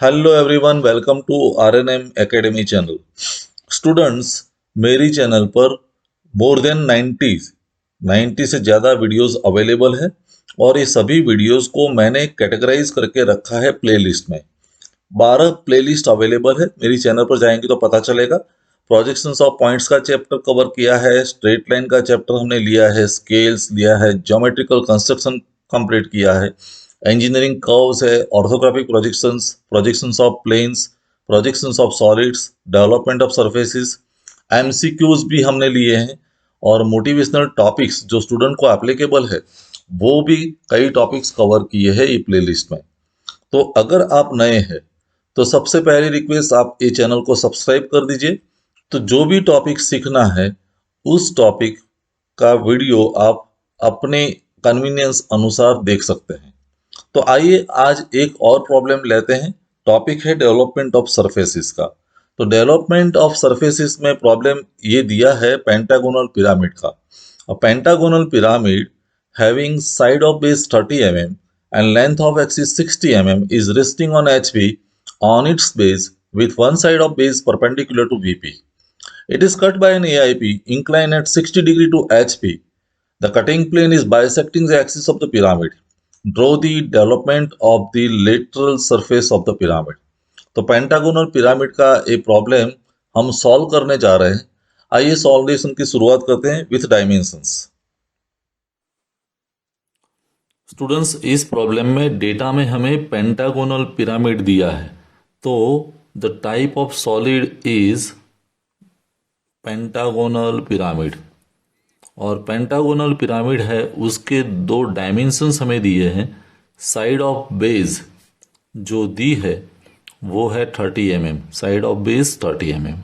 Hello everyone, welcome to RNM academy channel. Students, मेरी channel पर more then 90 से ज़्यादा वीडियोस अवेलेबल है और ये सभी वीडियोस को मैंने कैटेगराइज करके रखा है प्लेलिस्ट में। 12 प्लेलिस्ट अवेलेबल है, मेरी चैनल पर जाएंगे तो पता चलेगा। प्रोजेक्शंस ऑफ पॉइंट्स का चैप्टर कवर किया है, स्ट्रेट लाइन का चैप्टर हमने लिया है, स्केल्स लिया है, ज्योमेट्रिकल कंस्ट्रक्शन कंप्लीट किया है, इंजीनियरिंग कर्व्स है, orthographic projections, projections of planes, projections of solids, development of surfaces, MCQs भी हमने लिए हैं और मोटिवेशनल टॉपिक्स जो स्टूडेंट को एप्लीकेबल है वो भी कई टॉपिक्स कवर किए हैं ये प्लेलिस्ट में। तो अगर आप नए हैं तो सबसे पहली रिक्वेस्ट, आप ये चैनल को सब्सक्राइब कर दीजिए। तो जो भी टॉपिक सीखना है उस टॉपिक का वीडियो आप अपने कन्वीनियंस अनुसार देख सकते हैं। तो आइए आज एक और प्रॉब्लम लेते हैं। टॉपिक है डेवलपमेंट ऑफ सरफेसिस का। तो डेवलपमेंट ऑफ सरफेसिस में प्रॉब्लम ये दिया है पेंटागोनल पिरामिड का। A pentagonal pyramid having side of base 30 mm and length of axis 60 mm is resting on HP on its base with one side of base perpendicular to VP. It is cut by an AIP inclined at 60 degree to HP. The cutting plane is bisecting the axis of the pyramid. Draw the development of the lateral surface of the pyramid. तो pentagonal pyramid का एक problem हम solve करने जा रहे हैं। आइए solvation की शुरुआत करते हैं विथ डायमेंशंस। स्टूडेंट्स, इस प्रॉब्लम में डेटा में हमें पेंटागोनल पिरामिड दिया है। तो the type of solid is pentagonal pyramid और पेंटागोनल पिरामिड है, उसके दो डायमेंशंस हमें दिए हैं। साइड ऑफ बेस जो दी है वो है 30 mm, side of base 30 mm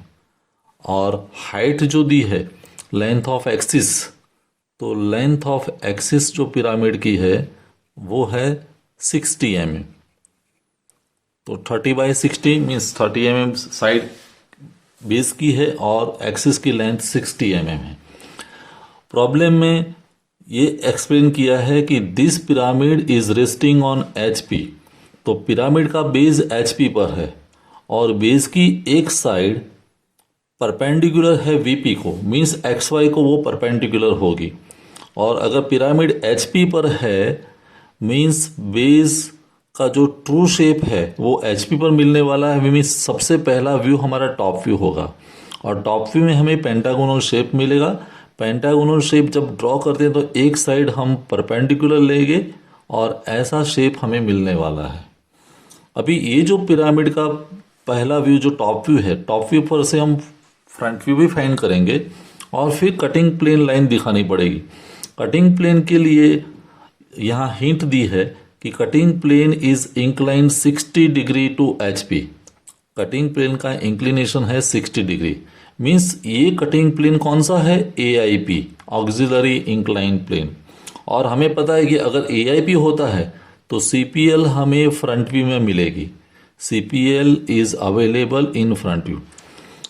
और हाइट जो दी है लेंथ ऑफ एक्सिस, तो लेंथ ऑफ एक्सिस जो पिरामिड की है वो है 60 mm। तो 30/60 मीन्स 30 mm साइड बेस की है और एक्सिस की लेंथ 60 mm है। प्रॉब्लम में ये एक्सप्लेन किया है कि this pyramid is resting on HP। तो पिरामिड का बेस HP पर है और बेस की एक साइड परपेंडिकुलर है VP को, मीन्स XY को वो परपेंडिकुलर होगी। और अगर पिरामिड HP पर है मीन्स बेस का जो ट्रू शेप है वो HP पर मिलने वाला है। मीन्स सबसे पहला व्यू हमारा टॉप व्यू होगा और टॉप व्यू में हमें पेंटागोनल शेप मिलेगा। पेंटागोनल शेप जब ड्रॉ करते हैं तो एक साइड हम परपेंडिकुलर लेंगे और ऐसा शेप हमें मिलने वाला है। अभी ये जो पिरामिड का पहला व्यू जो टॉप व्यू है, टॉप व्यू पर से हम फ्रंट व्यू भी फाइंड करेंगे और फिर कटिंग प्लेन लाइन दिखानी पड़ेगी। कटिंग प्लेन के लिए यहाँ हिंट दी है कि cutting plane is incline 60 degree to HP। Cutting plane का इंक्लिनेशन है 60 डिग्री, मीन्स ये कटिंग प्लेन कौन सा है? AIP, auxiliary incline plane. और हमें पता है कि अगर AIP होता है तो CPL हमें फ्रंट व्यू में मिलेगी। CPL is available in front view.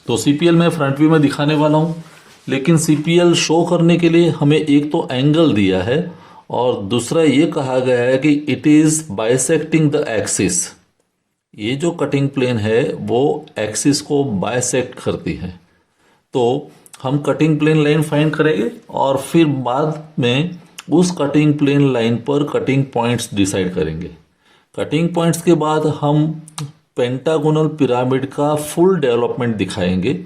तो CPL मैं फ्रंट व्यू में दिखाने वाला हूँ, लेकिन CPL शो करने के लिए हमें एक तो एंगल दिया है और दूसरा ये कहा गया है कि it is bisecting the axis. ये जो कटिंग प्लेन है वो एक्सिस को बाइसेक्ट करती है। तो हम कटिंग प्लेन लाइन फाइंड करेंगे और फिर बाद में उस कटिंग प्लेन लाइन पर कटिंग पॉइंट्स डिसाइड करेंगे। कटिंग पॉइंट्स के बाद हम पेंटागोनल पिरामिड का फुल डेवलपमेंट दिखाएंगे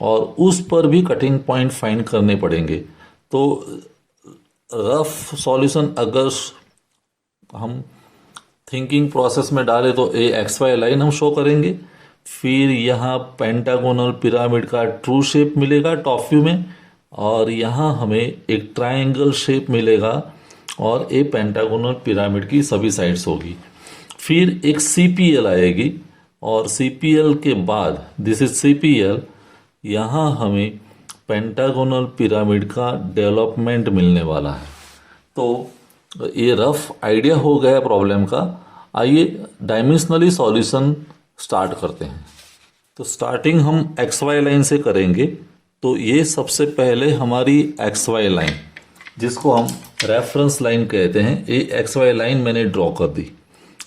और उस पर भी कटिंग पॉइंट फाइंड करने पड़ेंगे। तो रफ सॉल्यूशन अगर हम थिंकिंग प्रोसेस में डालें तो XY लाइन हम शो करेंगे, फिर यहाँ पेंटागोनल पिरामिड का ट्रू शेप मिलेगा टॉप व्यू में और यहाँ हमें एक ट्रायंगल शेप मिलेगा और ये पेंटागोनल पिरामिड की सभी साइड्स होगी। फिर एक CPL आएगी और CPL के बाद दिस इज CPL, यहाँ हमें पेंटागोनल पिरामिड का डेवलपमेंट मिलने वाला है। तो ये रफ आइडिया हो गया प्रॉब्लम का। आइए डायमेंशनली सॉल्यूशन स्टार्ट करते हैं। तो स्टार्टिंग हम XY लाइन से करेंगे। तो ये सबसे पहले हमारी XY लाइन, जिसको हम रेफरेंस लाइन कहते हैं, ये XY लाइन मैंने ड्रॉ कर दी।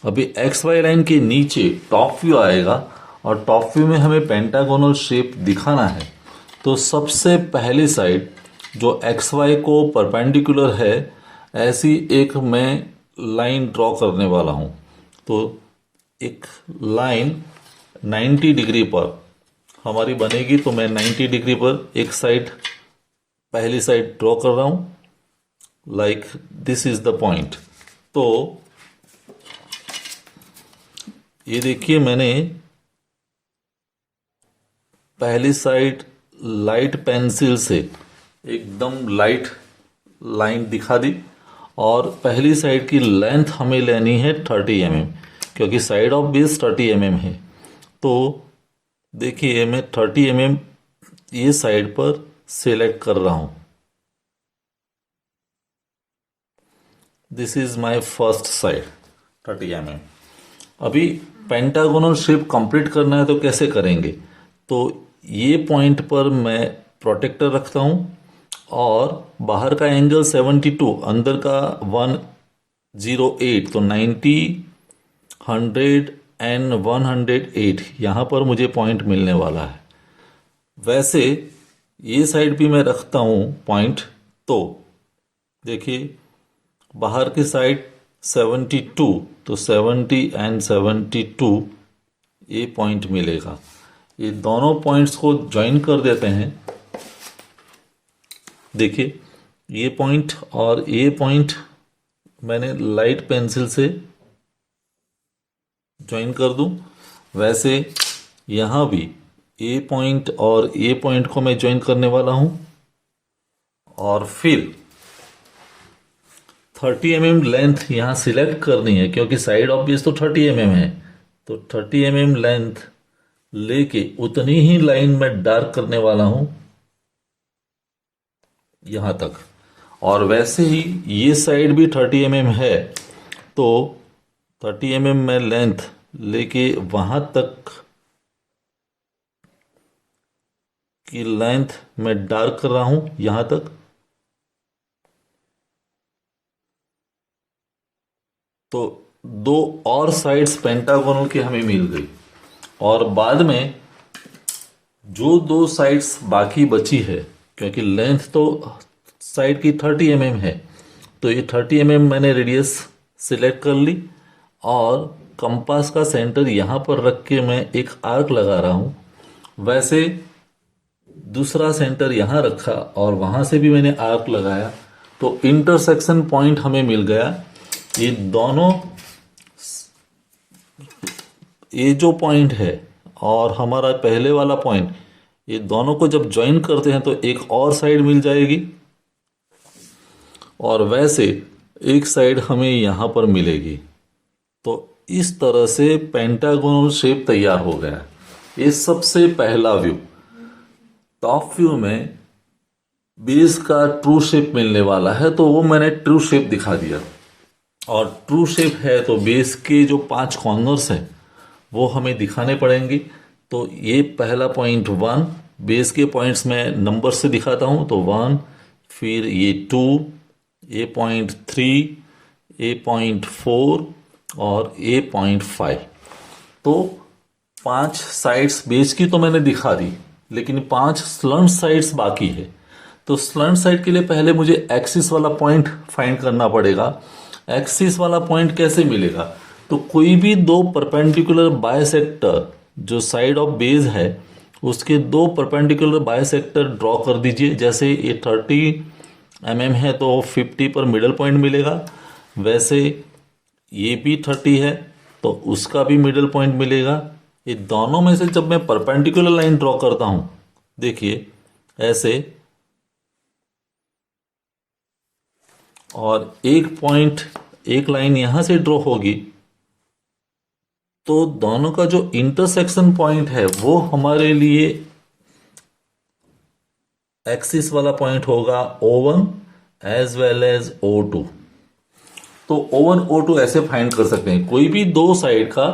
अभी एक्स वाई लाइन के नीचे टॉप व्यू आएगा और टॉप व्यू में हमें पेंटागोनल शेप दिखाना है। तो सबसे पहली साइड जो एक्स वाई को परपेंडिकुलर है ऐसी एक मैं लाइन ड्रॉ करने वाला हूँ। तो एक लाइन 90 डिग्री पर हमारी बनेगी। तो मैं 90 डिग्री पर एक साइड पहली साइड ड्रॉ कर रहा हूँ। Like this is the point. तो ये देखिए मैंने पहली साइड लाइट पेंसिल से एकदम लाइट लाइन दिखा दी और पहली साइड की लेंथ हमें लेनी है 30 mm, क्योंकि साइड ऑफ बेस 30 mm है। तो देखिए मैं 30 mm ये साइड पर सिलेक्ट कर रहा हूं। This is my first side 30 mm। अभी पेंटागोनल शेप कंप्लीट करना है तो कैसे करेंगे? तो ये पॉइंट पर मैं प्रोटेक्टर रखता हूं और बाहर का एंगल 72, अंदर का 108, तो 90, 100 एंड 108 यहाँ पर मुझे पॉइंट मिलने वाला है। वैसे ये साइड भी मैं रखता हूँ पॉइंट। तो देखिए बाहर की साइड 72, तो 70 एंड 72 ये पॉइंट मिलेगा। ये दोनों पॉइंट्स को ज्वाइन कर देते हैं। देखिए ये पॉइंट और ये पॉइंट मैंने लाइट पेंसिल से ज्वाइन कर दूं। वैसे यहाँ भी ए पॉइंट और ए पॉइंट को मैं ज्वाइन करने वाला हूं और फिर 30 mm लेंथ यहाँ सिलेक्ट करनी है, क्योंकि साइड ऑफ बेस तो 30 mm है। तो 30 mm लेंथ लेके उतनी ही लाइन में डार्क करने वाला हूं यहां तक। और वैसे ही ये साइड भी 30 mm है, तो 30 mm में लेंथ लेके वहां तक की लेंथ मैं डार्क कर रहा हूं यहां तक। तो दो और साइड्स पेंटागोनल की हमें मिल गई और बाद में जो दो साइड्स बाकी बची है, क्योंकि लेंथ तो साइड की 30 mm है, तो ये 30 mm मैंने रेडियस सिलेक्ट कर ली और कंपास का सेंटर यहाँ पर रख के मैं एक आर्क लगा रहा हूँ। वैसे दूसरा सेंटर यहाँ रखा और वहाँ से भी मैंने आर्क लगाया, तो इंटरसेक्शन पॉइंट हमें मिल गया। ये दोनों, ये जो पॉइंट है और हमारा पहले वाला पॉइंट, ये दोनों को जब ज्वाइन करते हैं तो एक और साइड मिल जाएगी और वैसे एक साइड हमें यहाँ पर मिलेगी। तो इस तरह से पेंटागोनल शेप तैयार हो गया। ये सबसे पहला व्यू। टॉप व्यू में बेस का ट्रू शेप मिलने वाला है, तो वो मैंने ट्रू शेप दिखा दिया। और ट्रू शेप है तो बेस के जो 5 कॉर्नर्स हैं वो हमें दिखाने पड़ेंगे। तो ये पहला पॉइंट 1, बेस के पॉइंट्स में नंबर से दिखाता हूँ, तो 1, फिर ये 2, ये पॉइंट 3, ये पॉइंट 4 और ये पॉइंट 5। तो 5 साइड्स बेस की तो मैंने दिखा दी, लेकिन 5 स्लंट साइड्स बाकी है। तो स्लंट साइड के लिए पहले मुझे एक्सिस वाला पॉइंट फाइंड करना पड़ेगा। एक्सिस वाला पॉइंट कैसे मिलेगा? तो कोई भी दो परपेंडिकुलर बाइसेक्टर जो साइड ऑफ बेस है उसके दो परपेंडिकुलर बाइसेक्टर ड्रॉ कर दीजिए। जैसे ये 30 mm है तो 50 पर मिडल पॉइंट मिलेगा। वैसे ये भी 30 है तो उसका भी मिडल पॉइंट मिलेगा। ये दोनों में से जब मैं परपेंडिकुलर लाइन ड्रॉ करता हूं, देखिए ऐसे, और एक पॉइंट, एक लाइन यहां से ड्रॉ होगी, तो दोनों का जो इंटरसेक्शन पॉइंट है वो हमारे लिए एक्सिस वाला पॉइंट होगा O1 as well as O2। तो O1 O2 ऐसे फाइंड कर सकते हैं। कोई भी दो साइड का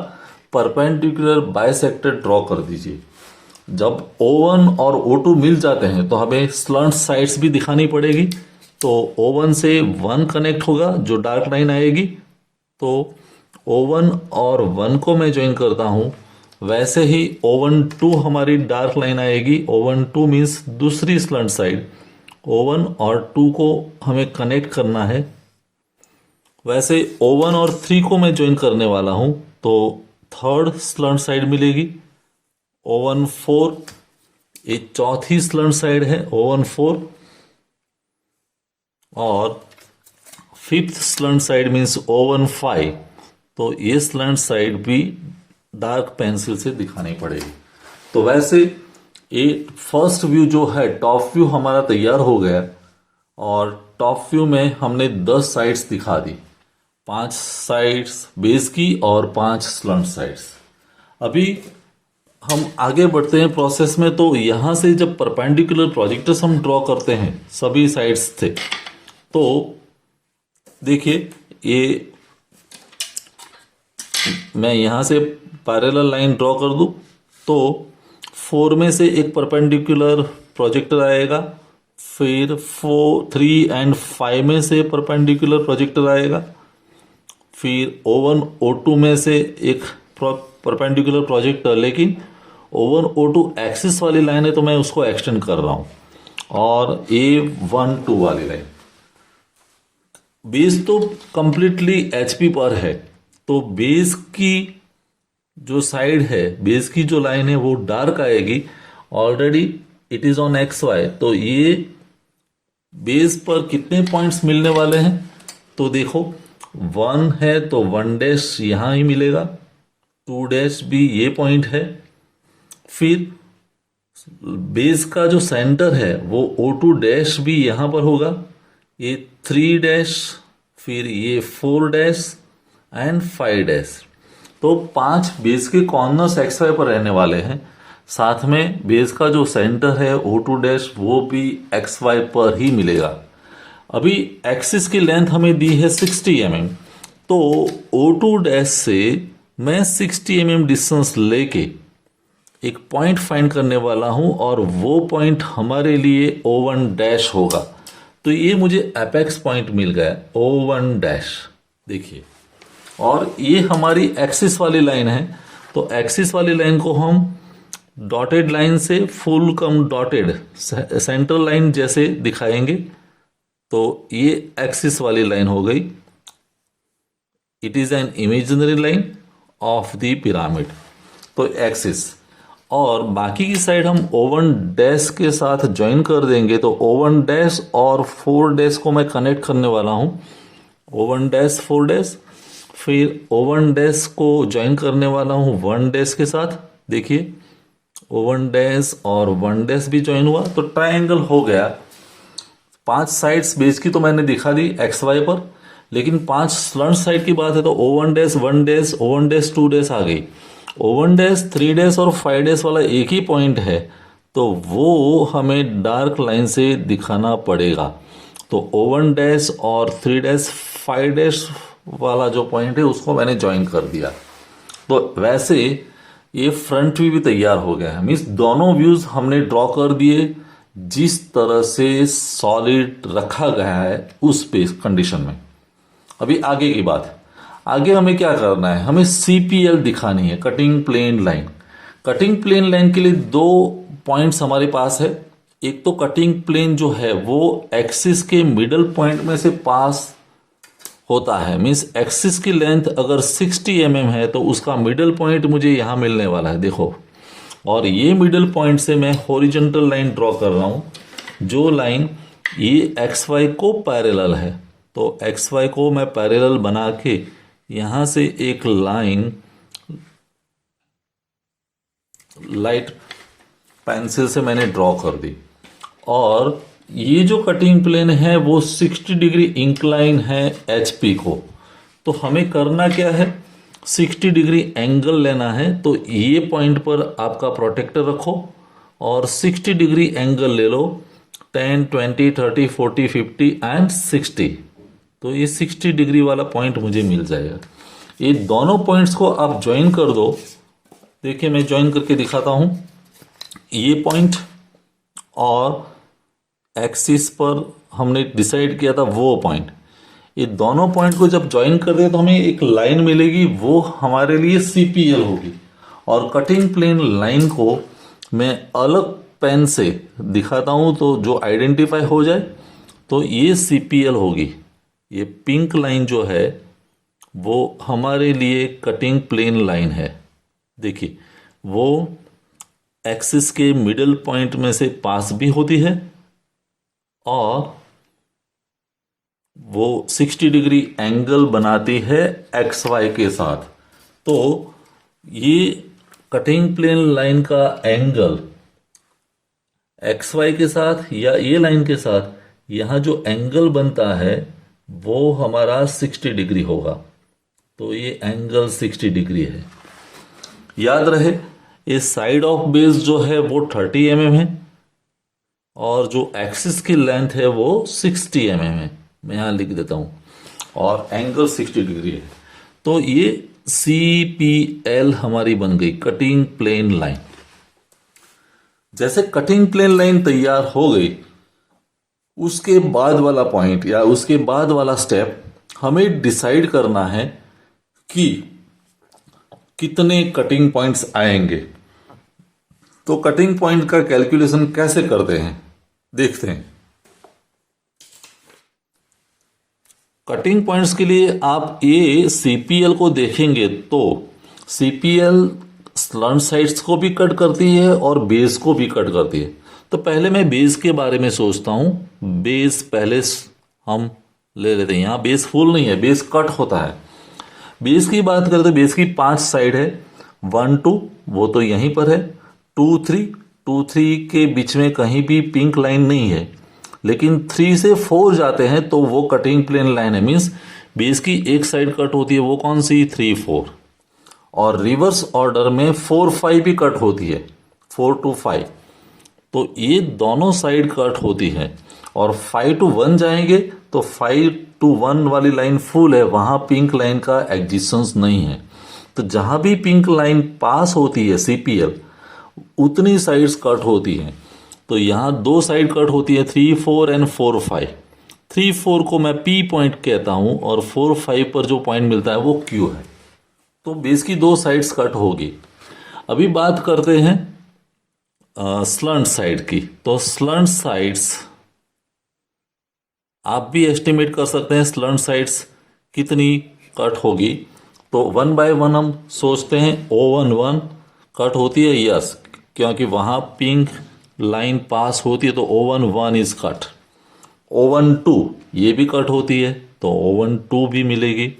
परपेंडिकुलर बाइसेक्टर ड्रॉ कर दीजिए। जब O1 और O2 मिल जाते हैं तो हमें स्लंट साइड्स भी दिखानी पड़ेगी। तो O1 से 1 कनेक्ट होगा जो डार्क लाइन आएगी, तो O1 और 1 को मैं ज्वाइन करता हूँ, वैसे ही O1 2 हमारी डार्क लाइन आएगी। O1 2 मीन्स दूसरी स्लंट साइड। O1 और 2 को हमें कनेक्ट करना है। वैसे O1 और 3 को मैं ज्वाइन करने वाला हूँ, तो थर्ड स्लंट साइड मिलेगी O1 4। ये चौथी स्लंट साइड है O1 4। और fifth slant side means O1 5। तो ये स्लंट साइड भी डार्क पेंसिल से दिखानी पड़ेगी। तो वैसे ये फर्स्ट व्यू जो है, टॉप व्यू हमारा तैयार हो गया। और टॉप व्यू में हमने 10 साइड्स दिखा दी, 5 साइड्स बेस की और 5 स्लंट साइड्स। अभी हम आगे बढ़ते हैं प्रोसेस में। तो यहां से जब परपेंडिकुलर प्रोजेक्टर्स हम ड्रॉ करते हैं, सभी साइड्स थे, तो देखिए ये मैं यहां से पैरेलल लाइन ड्रॉ कर दूं तो 4 में से एक परपेंडिकुलर प्रोजेक्टर आएगा, फिर 4 3 एंड 5 में से परपेंडिकुलर प्रोजेक्टर आएगा, फिर O1 O2 में से एक परपेंडिकुलर प्रोजेक्टर। लेकिन O1 O2 एक्सिस वाली लाइन है तो मैं उसको एक्सटेंड कर रहा हूं। और A1 2 वाली लाइन, बेस तो कंप्लीटली HP पर है, तो बेस की जो साइड है, बेस की जो लाइन है वो डार्क आएगी। Already it is on XY, तो ये बेस पर कितने पॉइंट्स मिलने वाले हैं, तो देखो 1 है तो 1 डैश यहां ही मिलेगा, 2 डैश भी ये पॉइंट है, फिर बेस का जो सेंटर है वो O2 डैश भी यहां पर होगा, ये 3 डैश, फिर ये 4 डैश एंड 5 डैश। तो 5 बेस के कॉर्नर्स XY पर रहने वाले हैं। साथ में बेस का जो सेंटर है O2 डैश वो भी XY पर ही मिलेगा। अभी एक्सिस की लेंथ हमें दी है 60 mm, तो O2 डैश से मैं 60 mm डिस्टेंस लेके एक पॉइंट फाइंड करने वाला हूं और वो पॉइंट हमारे लिए O1 डैश होगा। तो ये मुझे एपेक्स पॉइंट मिल गया O1 डैश, देखिए। और ये हमारी एक्सिस वाली लाइन है, तो एक्सिस वाली लाइन को हम डॉटेड लाइन से फुल कम डॉटेड सेंट्रल लाइन जैसे दिखाएंगे। तो ये एक्सिस वाली लाइन हो गई, it is an imaginary line of the pyramid, तो एक्सिस। और बाकी की साइड हम O1 डैश के साथ ज्वाइन कर देंगे, तो O1 डैश और 4 डैश को मैं कनेक्ट करने वाला हूं, O1 डैश 4 डैश, फिर O1 डैश को ज्वाइन करने वाला हूं 1 डैश के साथ। देखिए O1 डैश और 1 डैश भी ज्वाइन हुआ, तो ट्रायंगल हो गया। 5 साइड्स बेस की तो मैंने दिखा दी XY पर, लेकिन 5 स्लंट साइड की बात है तो O1 dash 1 dash O1 dash 2 dash आ गई। O1 डैश 3 डैश और 5 डैश वाला एक ही पॉइंट है, तो वो हमें डार्क लाइन से दिखाना पड़ेगा। तो O1 डैश और 3 डैश 5 डैश वाला जो पॉइंट है उसको मैंने ज्वाइन कर दिया। तो वैसे ये फ्रंट व्यू भी तैयार हो गया है, मीन्स दोनों व्यूज हमने ड्रॉ कर दिए जिस तरह से सॉलिड रखा गया है उस बेस कंडीशन में। अभी आगे की बात है, आगे हमें क्या करना है, हमें CPL दिखानी है, cutting plane line. Cutting plane line के लिए 2 पॉइंट्स हमारे पास है। एक तो कटिंग प्लेन जो है वो एक्सिस के मिडल पॉइंट में से पास होता है, मीन्स एक्सिस की लेंथ अगर 60 mm है तो उसका मिडल पॉइंट मुझे यहां मिलने वाला है, देखो। और ये मिडल पॉइंट से मैं हॉरिजॉन्टल लाइन ड्रॉ कर रहा हूं, जो लाइन ये XY को पैरेलल है। तो XY को मैं पैरेलल बना के यहां से एक लाइन लाइट पेंसिल से मैंने ड्रॉ कर दी। और ये जो कटिंग प्लेन है वो 60 डिग्री इंक्लाइन है HP को। तो हमें करना क्या है, 60 डिग्री एंगल लेना है। तो ये पॉइंट पर आपका प्रोटेक्टर रखो और 60 डिग्री एंगल ले लो, 10 20 30 40 50 एंड 60। तो ये 60 डिग्री वाला पॉइंट मुझे मिल जाएगा। ये दोनों पॉइंट्स को आप ज्वाइन कर दो। देखिए मैं ज्वाइन करके दिखाता हूं, ये पॉइंट और एक्सिस पर हमने डिसाइड किया था वो पॉइंट, ये दोनों पॉइंट को जब ज्वाइन कर दें तो हमें एक लाइन मिलेगी, वो हमारे लिए CPL होगी। और कटिंग प्लेन लाइन को मैं अलग पेन से दिखाता हूं तो जो आइडेंटिफाई हो जाए, तो ये CPL होगी। ये पिंक लाइन जो है वो हमारे लिए कटिंग प्लेन लाइन है। देखिए, वो एक्सिस के मिडिल पॉइंट में से पास भी होती है और वो 60 डिग्री एंगल बनाती है XY के साथ। तो ये कटिंग प्लेन लाइन का एंगल XY के साथ या ये लाइन के साथ, यहाँ जो एंगल बनता है वो हमारा 60 डिग्री होगा। तो ये एंगल 60 डिग्री है। याद रहे, ये साइड ऑफ बेस जो है वो 30 mm है और जो एक्सिस की लेंथ है वो 60 mm है। मैं यहां लिख देता हूं, और एंगल 60 डिग्री है। तो ये CPL हमारी बन गई, कटिंग प्लेन लाइन। जैसे कटिंग प्लेन लाइन तैयार हो गई, उसके बाद वाला पॉइंट या उसके बाद वाला स्टेप हमें डिसाइड करना है कि कितने कटिंग पॉइंट्स आएंगे। तो कटिंग पॉइंट का कैलकुलेशन कैसे करते हैं, देखते हैं। कटिंग पॉइंट्स के लिए आप ये CPL को देखेंगे तो CPL स्लंट साइड्स को भी कट करती है और बेस को भी कट करती है। तो पहले मैं बेस के बारे में सोचता हूं। बेस पहले हम ले लेते हैं। यहां बेस फुल नहीं है, बेस कट होता है। बेस की बात करें तो बेस की 5 साइड है, 1 2 वो तो यहीं पर है, 2 3 के बीच में कहीं भी पिंक लाइन नहीं है, लेकिन 3 से 4 जाते हैं तो वो कटिंग प्लेन लाइन है। मीन्स बेस की एक साइड कट होती है, वो कौन सी, 3 4। और रिवर्स ऑर्डर में 4 5 भी कट होती है, 4 to 5। तो ये दोनों साइड कट होती है। और 5 to 1 जाएंगे तो 5 to 1 वाली लाइन फुल है, वहां पिंक लाइन का एग्जिस्टेंस नहीं है। तो जहां भी पिंक लाइन पास होती है CPL, उतनी साइड्स कट होती हैं। तो यहां 2 साइड कट होती है, 3 4 एंड 4 5। 3 4 को मैं P पॉइंट कहता हूं और 4 5 पर जो पॉइंट मिलता है वो Q है। तो बेस की 2 साइड्स कट होगी। अभी बात करते हैं स्लंट साइड की। तो स्लंट साइड्स आप भी एस्टिमेट कर सकते हैं, स्लंट साइड्स कितनी कट होगी। तो 1 by 1 हम सोचते हैं। O11 कट होती है, यस, क्योंकि वहां पिंक लाइन पास होती है तो O11 इज कट। O12 ये भी कट होती है तो O12 भी मिलेगी।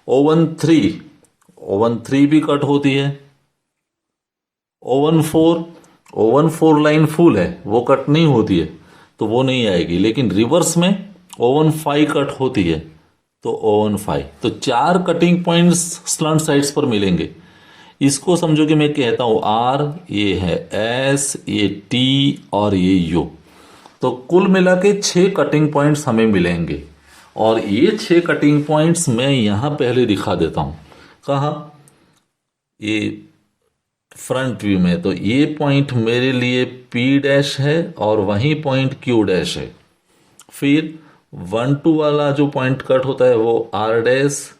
O13 भी कट होती है। O14 लाइन फुल है, वो कट नहीं होती है तो वो नहीं आएगी। लेकिन रिवर्स में O15 कट होती है तो O15। तो 4 कटिंग पॉइंट्स स्लंट साइड्स पर मिलेंगे। इसको समझो कि मैं कहता हूं R, ये है S, ये T और ये U। तो कुल मिला के 6 कटिंग पॉइंट्स हमें मिलेंगे। और ये 6 कटिंग पॉइंट्स मैं यहां पहले दिखा देता हूं। कहाँ, ये फ्रंट व्यू में। तो ये पॉइंट मेरे लिए P' है और वही पॉइंट Q' है। फिर 1 2 वाला जो पॉइंट कट होता है वो R',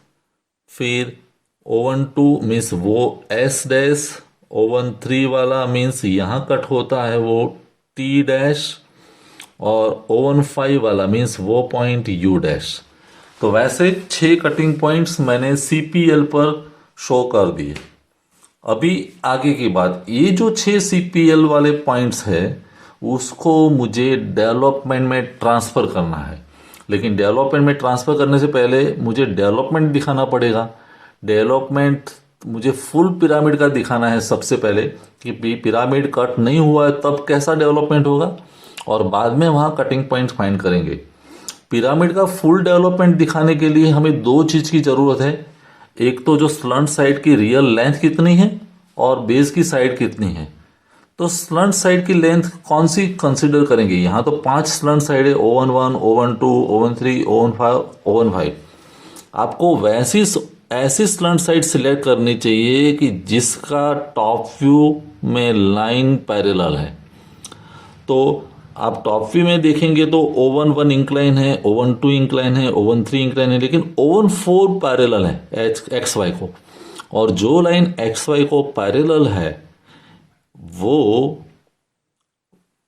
फिर O12 मीन्स वो S', O13 वाला मीन्स यहां कट होता है वो T', और O15 वाला मीन्स वो पॉइंट U'। तो वैसे 6 कटिंग पॉइंट्स मैंने CPL पर शो कर दिए। अभी आगे की बात, ये जो 6 CPL वाले पॉइंट्स है उसको मुझे डेवलपमेंट में ट्रांसफर करना है। लेकिन डेवलपमेंट में ट्रांसफर करने से पहले मुझे डेवलपमेंट दिखाना पड़ेगा। डेवलपमेंट मुझे फुल पिरामिड का दिखाना है सबसे पहले, कि पिरामिड कट नहीं हुआ है तब कैसा डेवलपमेंट होगा, और बाद में वहां कटिंग पॉइंट फाइंड करेंगे। पिरामिड का फुल डेवलपमेंट दिखाने के लिए हमें 2 चीज की जरूरत है। एक तो जो स्लंट साइड की रियल लेंथ कितनी है और बेस की साइड कितनी है। तो स्लंट साइड की लेंथ कौन सी कंसीडर करेंगे। यहां तो 5 स्लंट साइड है, O11, O12, O13, O15। आपको ऐसी स्लंट साइड सिलेक्ट करनी चाहिए कि जिसका टॉप व्यू में लाइन पैरेलल है। तो आप टॉप व्यू में देखेंगे तो O11 इंक्लाइन है, O12 इंक्लाइन है, O13 इंक्लाइन है, लेकिन O14 पैरेलल है एक्स वाई को। और जो लाइन एक्स वाई को पैरेलल है वो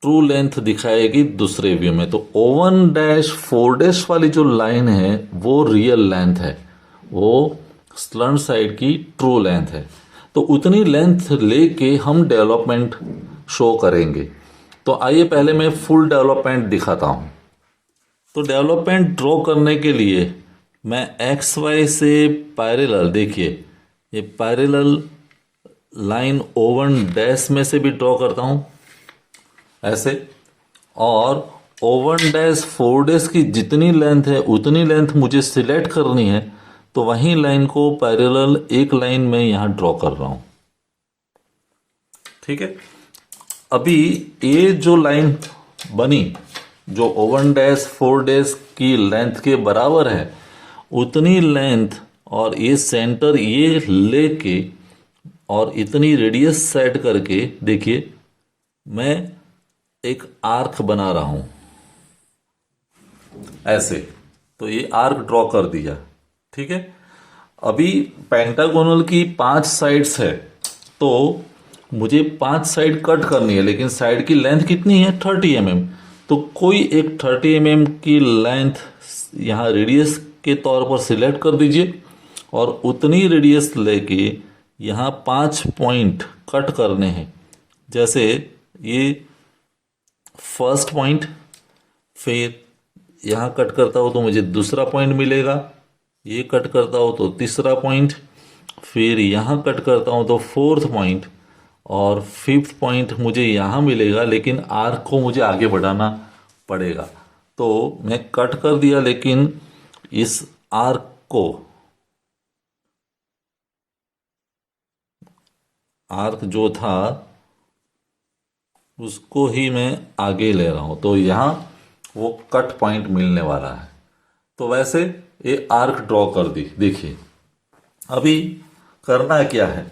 ट्रू लेंथ दिखाएगी दूसरे व्यू में। तो O1 डैश 4 डैश वाली जो लाइन है वो रियल लेंथ है, वो स्लंट साइड की ट्रू लेंथ है। तो उतनी लेंथ लेके हम डेवलपमेंट शो करेंगे। तो आइए पहले मैं फुल डेवलपमेंट दिखाता हूं। तो डेवलपमेंट ड्रॉ करने के लिए मैं एक्स वाई से पैरेलल, देखिए ये पैरेलल लाइन O1 डैश में से भी ड्रॉ करता हूं ऐसे, और O1 डैश 4 डैश की जितनी लेंथ है उतनी लेंथ मुझे सिलेक्ट करनी है, तो वही लाइन को पैरेलल एक लाइन में यहां ड्रॉ कर रहा हूं। ठीक है, अभी ये जो लाइन बनी जो O1 डैश 4 डैश की लेंथ के बराबर है, उतनी लेंथ और ये सेंटर ये लेके और इतनी रेडियस सेट करके देखिए मैं एक आर्क बना रहा हूं ऐसे। तो ये आर्क ड्रॉ कर दिया। ठीक है, अभी पेंटागोनल की 5 साइड्स है, तो मुझे 5 साइड कट करनी है, लेकिन साइड की लेंथ कितनी है 30 mm। तो कोई एक 30 mm की लेंथ यहाँ रेडियस के तौर पर सिलेक्ट कर दीजिए और उतनी रेडियस लेके यहाँ 5 पॉइंट कट करने हैं। जैसे ये फर्स्ट पॉइंट, फिर यहाँ कट करता हो तो मुझे दूसरा पॉइंट मिलेगा, ये कट करता हो तो तीसरा पॉइंट, फिर यहाँ कट करता हूँ तो 4th पॉइंट, और 5th पॉइंट मुझे यहाँ मिलेगा, लेकिन आर्क को मुझे आगे बढ़ाना पड़ेगा। तो मैं कट कर दिया, लेकिन इस आर्क को, आर्क जो था उसको ही मैं आगे ले रहा हूं, तो यहां वो कट पॉइंट मिलने वाला है। तो वैसे ये आर्क ड्रॉ कर दी। देखिए अभी करना क्या है,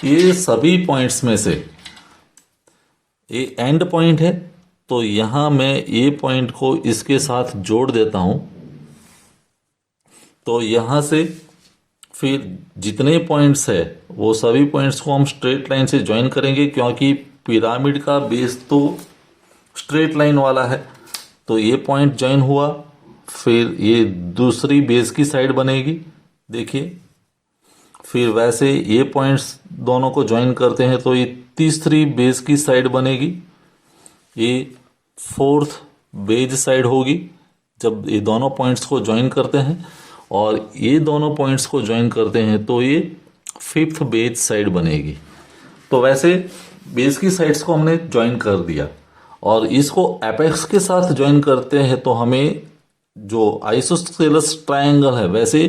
ये सभी पॉइंट्स में से ये एंड पॉइंट है, तो यहां मैं ये पॉइंट को इसके साथ जोड़ देता हूं। तो यहां से फिर जितने पॉइंट्स है वो सभी पॉइंट्स को हम स्ट्रेट लाइन से ज्वाइन करेंगे, क्योंकि पिरामिड का बेस तो स्ट्रेट लाइन वाला है। तो ये पॉइंट ज्वाइन हुआ, फिर ये दूसरी बेस की साइड बनेगी, देखिए। फिर वैसे ये पॉइंट्स दोनों को ज्वाइन करते हैं तो ये तीसरी बेस की साइड बनेगी, ये 4th बेज साइड होगी जब ये दोनों पॉइंट्स को ज्वाइन करते हैं, और ये दोनों पॉइंट्स को ज्वाइन करते हैं तो ये 5th बेज साइड बनेगी। तो वैसे बेस की साइड्स को हमने ज्वाइन कर दिया, और इसको एपेक्स के साथ ज्वाइन करते हैं तो हमें जो आइसोस्केलस ट्रायंगल है वैसे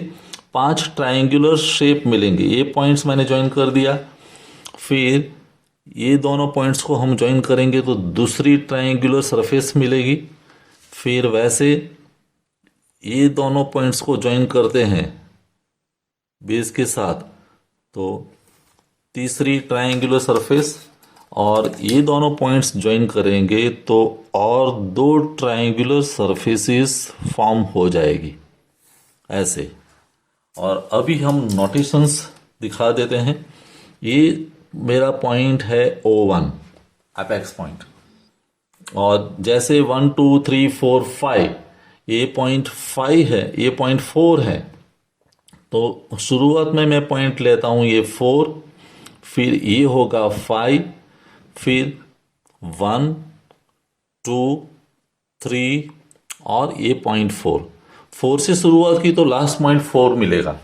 5 ट्रायंगुलर शेप मिलेंगे। ये पॉइंट्स मैंने ज्वाइन कर दिया, फिर ये दोनों पॉइंट्स को हम ज्वाइन करेंगे तो दूसरी ट्रायंगुलर सरफेस मिलेगी। फिर वैसे ये दोनों पॉइंट्स को ज्वाइन करते हैं बेस के साथ तो तीसरी ट्रायंगुलर सरफेस, और ये दोनों पॉइंट्स ज्वाइन करेंगे तो और 2 ट्रायंगुलर सरफेसेस फॉर्म हो जाएगी ऐसे। और अभी हम नोटेशंस दिखा देते हैं। ये मेरा पॉइंट है O1 अपेक्स पॉइंट, और जैसे 1 2 3 4 5 ये पॉइंट 5 है, ये पॉइंट 4 है, तो शुरुआत में मैं पॉइंट लेता हूं ये 4, फिर ये होगा 5, फिर 1 2 3 और ये पॉइंट 4 से शुरुआत की तो लास्ट पॉइंट 4 मिलेगा।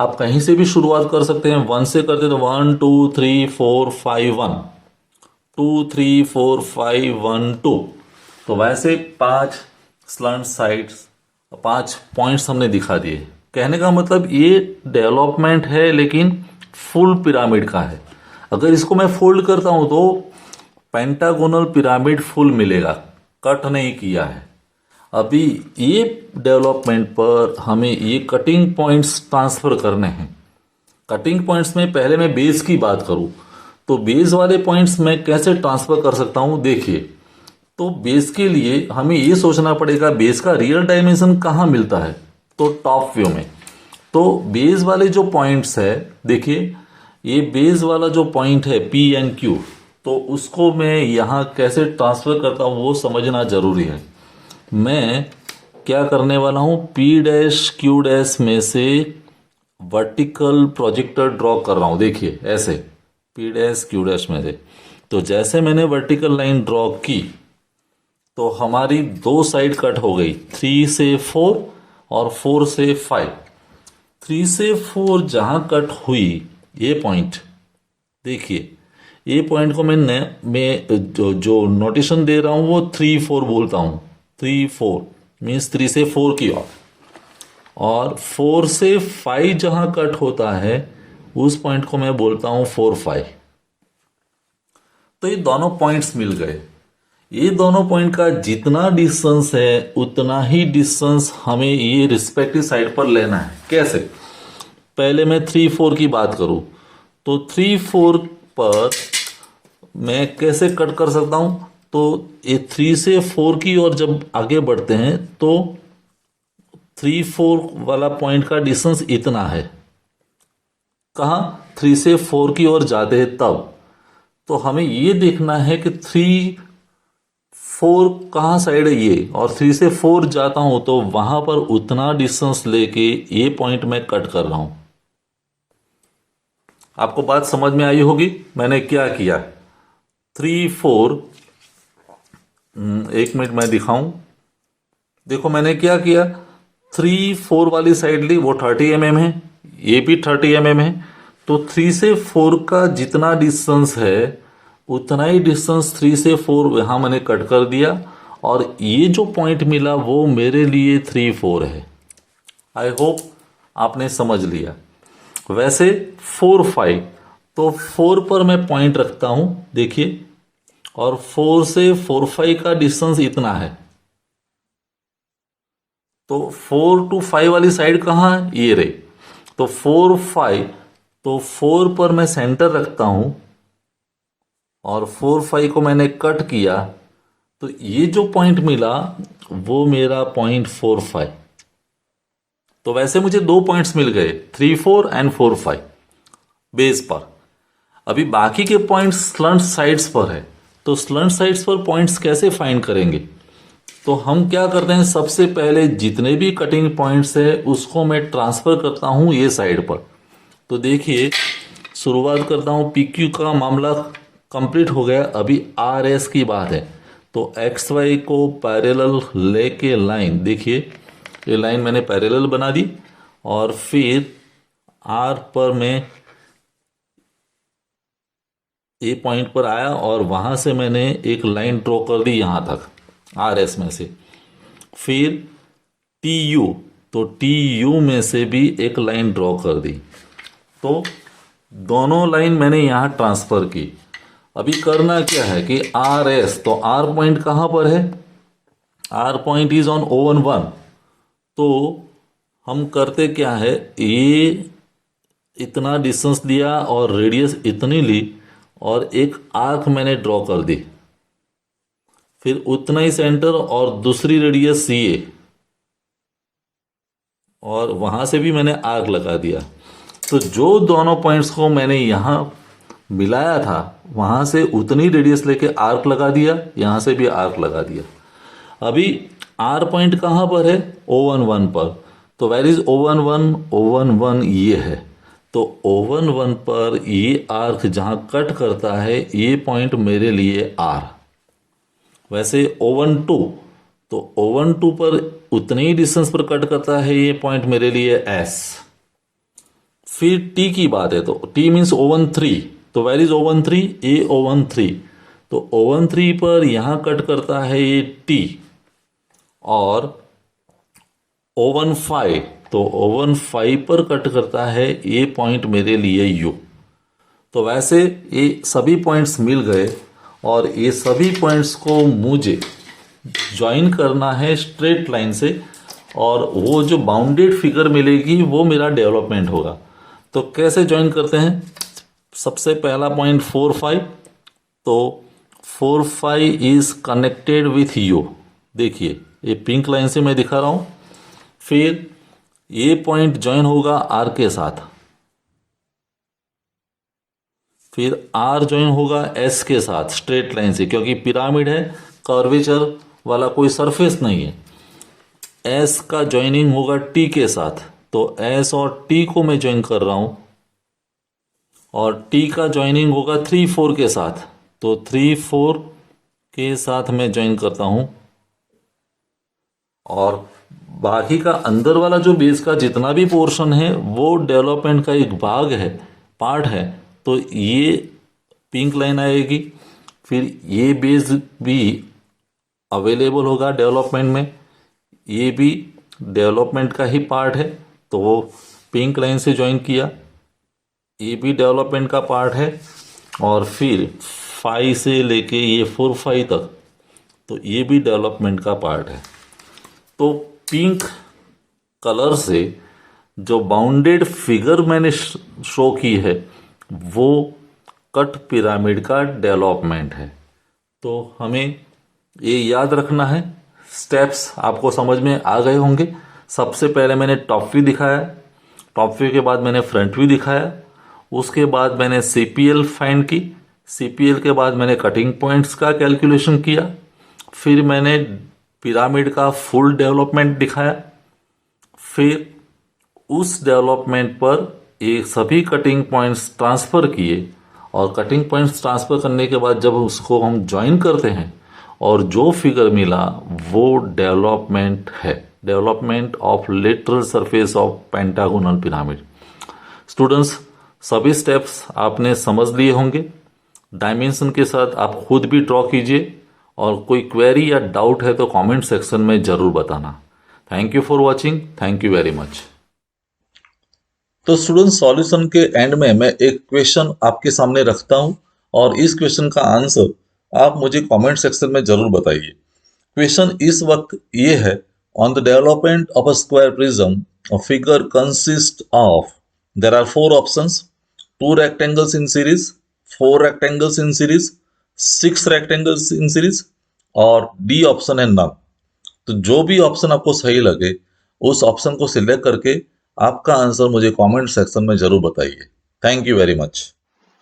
आप कहीं से भी शुरुआत कर सकते हैं, 1 से करते तो 1 2 3 4 5 1 2 3 4 5 1 2। तो वैसे 5 स्लंट साइड्स, 5 पॉइंट्स हमने दिखा दिए। कहने का मतलब ये डेवलपमेंट है लेकिन फुल पिरामिड का है। अगर इसको मैं फोल्ड करता हूं तो पेंटागोनल पिरामिड फुल मिलेगा, कट नहीं किया है। अभी ये डेवलपमेंट पर हमें ये कटिंग पॉइंट्स ट्रांसफर करने हैं। कटिंग पॉइंट्स में पहले मैं बेस की बात करूं तो बेस वाले पॉइंट्स मैं कैसे ट्रांसफर कर सकता हूं, देखिए तो बेस के लिए हमें ये सोचना पड़ेगा बेस का रियल डायमेंशन कहाँ मिलता है, तो टॉप व्यू में। तो बेस वाले जो पॉइंट्स है, देखिए ये बेस वाला जो पॉइंट है पी एंड क्यू, तो उसको मैं यहाँ कैसे ट्रांसफर करता हूँ वो समझना जरूरी है। मैं क्या करने वाला हूँ, पी डैश क्यू डैश में से वर्टिकल प्रोजेक्टर ड्रॉ कर रहा हूँ। देखिए ऐसे पी डैश क्यू डैश में से, तो जैसे मैंने वर्टिकल लाइन ड्रॉ की तो हमारी दो साइड कट हो गई, 3 से 4 और 4 से 5। 3 से 4 जहां कट हुई ये पॉइंट, देखिए ये पॉइंट को मैं जो नोटेशन दे रहा हूं वो 3 4 बोलता हूं। 3 4 मीन्स 3 से 4 की ओर, और 4 से 5 जहां कट होता है उस पॉइंट को मैं बोलता हूं 4 5। तो ये दोनों पॉइंट्स मिल गए। ये दोनों पॉइंट का जितना डिस्टेंस है उतना ही डिस्टेंस हमें ये रिस्पेक्टिव साइड पर लेना है। कैसे, पहले मैं 3 4 की बात करूं तो 3 4 पर मैं कैसे कट कर सकता हूं, तो ये 3 से 4 की ओर जब आगे बढ़ते हैं तो 3 4 वाला पॉइंट का डिस्टेंस इतना है। कहाँ, 3 से 4 की ओर जाते हैं तब। तो हमें ये देखना है कि 3 4 कहाँ साइड है ये, और 3 से 4 जाता हूं तो वहां पर उतना डिस्टेंस लेके ये पॉइंट में कट कर रहा हूं। आपको बात समझ में आई होगी मैंने क्या किया। 3 4, एक मिनट मैं दिखाऊं। देखो मैंने क्या किया, 3 4 वाली साइड ली, वो 30 mm है, ये भी 30 mm है। तो 3 से 4 का जितना डिस्टेंस है उतना ही डिस्टेंस 3 से 4 यहां मैंने कट कर दिया, और ये जो पॉइंट मिला वो मेरे लिए 3 4 है। आई होप आपने समझ लिया। वैसे 4 5, तो 4 पर मैं पॉइंट रखता हूं, देखिए, और 4 से 4 5 का डिस्टेंस इतना है। तो 4 to 5 वाली साइड कहाँ है, ये रही। तो 4 5, तो 4 पर मैं सेंटर रखता हूं और 4 5 को मैंने कट किया, तो ये जो पॉइंट मिला वो मेरा पॉइंट 4 5। तो वैसे मुझे दो पॉइंट्स मिल गए, 3 4 एंड 4 5 बेस पर। अभी बाकी के पॉइंट्स स्लंट साइड्स पर है, तो स्लंट साइड्स पर पॉइंट्स कैसे फाइंड करेंगे। तो हम क्या करते हैं, सबसे पहले जितने भी कटिंग पॉइंट्स है उसको मैं ट्रांसफर करता हूं ये साइड पर। तो देखिए शुरुआत करता हूं, PQ का मामला कंप्लीट हो गया, अभी RS की बात है। तो XY को पैरेलल लेके लाइन, देखिए ये लाइन मैंने पैरेलल बना दी, और फिर R पर मैं ए पॉइंट पर आया और वहां से मैंने एक लाइन ड्रॉ कर दी यहां तक RS में से। फिर TU, तो TU में से भी एक लाइन ड्रॉ कर दी। तो दोनों लाइन मैंने यहां ट्रांसफर की। अभी करना क्या है कि RS, तो R पॉइंट कहां पर है, R point is on O1 तो हम करते क्या है, ये इतना डिस्टेंस दिया और रेडियस इतनी ली और एक आर्क मैंने ड्रॉ कर दी, फिर उतना ही सेंटर और दूसरी रेडियस CA, और वहां से भी मैंने आर्क लगा दिया। तो जो दोनों पॉइंट्स को मैंने यहां मिलाया था वहां से उतनी रेडियस लेके आर्क लगा दिया, यहां से भी आर्क लगा दिया। अभी R पॉइंट कहां पर है, O1 पर। तो वेर इज O1 ये है। तो O1 पर ये आर्क जहां कट करता है ये पॉइंट मेरे लिए R। वैसे O12, तो O12 पर उतने ही डिस्टेंस पर कट करता है ये पॉइंट मेरे लिए S। फिर T की बात है, तो T मीन्स O13, तो where is O13, A O13, तो O13 पर यहां कट करता है ये T, और O15, तो O15 पर कट करता है ये पॉइंट मेरे लिए U। तो वैसे ये सभी पॉइंट्स मिल गए, और ये सभी पॉइंट्स को मुझे ज्वाइन करना है स्ट्रेट लाइन से, और वो जो बाउंडेड फिगर मिलेगी वो मेरा डेवलपमेंट होगा। तो कैसे ज्वाइन करते हैं, सबसे पहला पॉइंट 4 5, तो 4 5 इज कनेक्टेड विथ यू। देखिए ये पिंक लाइन से मैं दिखा रहा हूं। फिर ये पॉइंट ज्वाइन होगा आर के साथ, फिर आर ज्वाइन होगा एस के साथ स्ट्रेट लाइन से, क्योंकि पिरामिड है, कर्वेचर वाला कोई सरफेस नहीं है। एस का ज्वाइनिंग होगा टी के साथ, तो एस और टी को मैं ज्वाइन कर रहा हूं, और टी का ज्वाइनिंग होगा 3 4 के साथ, तो 3 4 के साथ मैं ज्वाइन करता हूं। और बाकी का अंदर वाला जो बेस का जितना भी पोर्शन है वो डेवलपमेंट का एक भाग है, पार्ट है, तो ये पिंक लाइन आएगी। फिर ये बेस भी अवेलेबल होगा डेवलपमेंट में, ये भी डेवलपमेंट का ही पार्ट है, तो वो पिंक लाइन से ज्वाइन किया, ये भी डेवलपमेंट का पार्ट है। और फिर 5 से लेके ये 4 5 तक, तो ये भी डेवलपमेंट का पार्ट है। तो पिंक कलर से जो बाउंडेड फिगर मैंने शो की है वो कट पिरामिड का डेवलपमेंट है। तो हमें ये याद रखना है, स्टेप्स आपको समझ में आ गए होंगे। सबसे पहले मैंने टॉप व्यू दिखाया, टॉप व्यू के बाद मैंने फ्रंट व्यू दिखाया, उसके बाद मैंने सीपीएल फाइंड की, सीपीएल के बाद मैंने कटिंग पॉइंट्स का कैलकुलेशन किया, फिर मैंने पिरामिड का फुल डेवलपमेंट दिखाया, फिर उस डेवलपमेंट पर ये सभी कटिंग पॉइंट्स ट्रांसफ़र किए, और कटिंग पॉइंट्स ट्रांसफ़र करने के बाद जब उसको हम ज्वाइन करते हैं और जो फिगर मिला वो डेवलपमेंट है, development of lateral surface of pentagonal pyramid. Students, सभी स्टेप्स आपने समझ लिए होंगे। डायमेंशन के साथ आप खुद भी ड्रॉ कीजिए, और कोई क्वेरी या डाउट है तो कमेंट सेक्शन में ज़रूर बताना। Thank you for watching, thank you very much. तो स्टूडेंट, सॉल्यूशन के एंड में मैं एक क्वेश्चन आपके सामने रखता हूं, और इस क्वेश्चन का आंसर आप मुझे कमेंट सेक्शन में जरूर बताइए। क्वेश्चन इस वक्त ये है, on the development of a square prism a figure consist of, there are 4 options, 2 rectangles in series, 4 rectangles in series, 6 rectangles in series, और डी ऑप्शन है नन। तो जो भी ऑप्शन आपको सही लगे उस ऑप्शन को सिलेक्ट करके आपका आंसर मुझे कमेंट सेक्शन में जरूर बताइए। Thank you very much.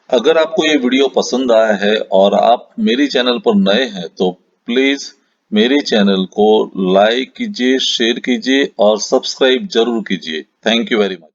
अगर आपको ये वीडियो पसंद आया है और आप मेरी चैनल पर नए हैं तो प्लीज मेरे चैनल को लाइक कीजिए, शेयर कीजिए और सब्सक्राइब जरूर कीजिए। Thank you very much.